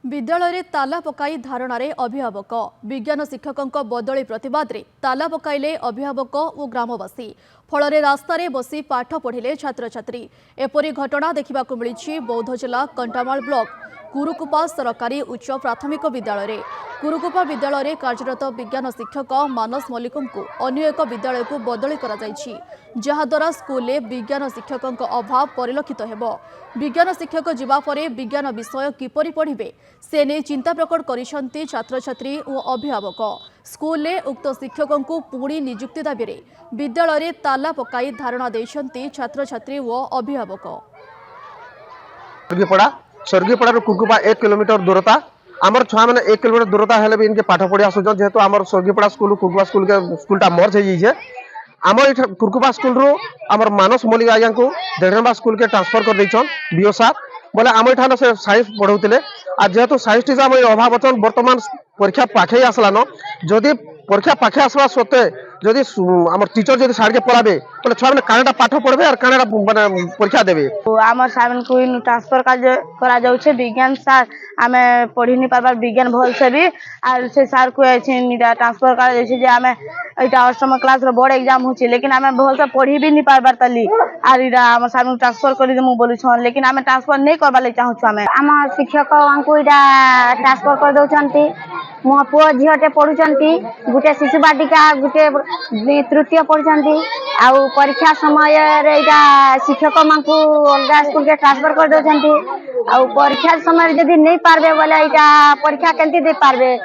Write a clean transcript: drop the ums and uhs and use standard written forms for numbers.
विद्यालय ताला पकाई धारणारे अभिभावक विज्ञान शिक्षकों बदली प्रतिवाद रे ताला पकाइले अभिभावक और ग्रामवासी फल रास्तार बसी पाठ पढ़िले छात्र छात्री एपरी घटना देखा मिली बौद्ध जिला कंटामाल ब्लॉक कुरुकुपा सरकारी उच्च प्राथमिक विद्यालय कुरुकुपा विद्यालय कार्यरत विज्ञान शिक्षक मानस मल्लिक को अन्य एक विद्यालय को बदली जहाद्वारा स्कूल विज्ञान शिक्षकों अभाव परिलक्षित हेब विज्ञान शिक्षक जीवा परे विज्ञान विषय किपरि पढ़िबे से ने चिंता प्रकट करिसेंती छात्र छात्री और अभिभावक स्कूल उक्त शिक्षकों को पुणी नियुक्ति दाबी रे विद्यालय ताला पकाई धारणा देइसेंती छात्र छात्री और अभिभावक। स्वर्गीयपड़ा कुकुपा 1 किलोमीटर दूरता आमर छुआ मैंने 1 किलोमीटर दूरता हेले भी इनके पाठ पढ़ी आसुचन जेहेतु आमर स्वर्गीयपड़ा स्कूल कुकुपा स्कूल के स्कूलटा मर्ज हो जाइए आमर कुकुपा स्कूल रू आमर मानस मल्लिक आज्ञा को देढ़नबा स्कूल के ट्रांसफर कर देछन बीओ साहब बोले आम एठान से साइंस पढ़ाउतिले आ जेहेतु साइंस टीचर आम अभाव अछन वर्तमान परीक्षा पाखे आसलान जदि परीक्षा पाखे आसवा सत्वे जदि आम टीचर जदि साड़ के पढ़ाबे बोले छुआ मैंने कानाटा पाठ पढ़बे और कानाटा माने परीक्षा देबे आम सार को ट्रांसफर करा जाउछे विज्ञान सार आम पढ़ी नहीं पारबार विज्ञान भल से भी आर से सार को ट्रांसफर करा जाउछे जे आम एटा अष्टम क्लास रो बोर्ड एग्जाम होछि लेकिन आम भल से पढ़ी भी नहीं पारबार तली आर इरा आम सार को ट्रांसफर कर देमु बोलु छन लेकिन आम ट्रांसफर नहीं करबा ले चाहू छु आम शिक्षक आंकु इटा ट्रांसफर कर दउछंती मो पुओ झीटे पढ़ुचंती गुटे शिशु बाटिका गुटे तृतीय पढ़ुचंती आउ परीक्षा समय रे इटा शिक्षक मानकु अलगा स्कूल के ट्रांसफर कर दउछंती आउ परीक्षा समय जदी नहीं पारबे बोले इटा परीक्षा केंती दे पारबे।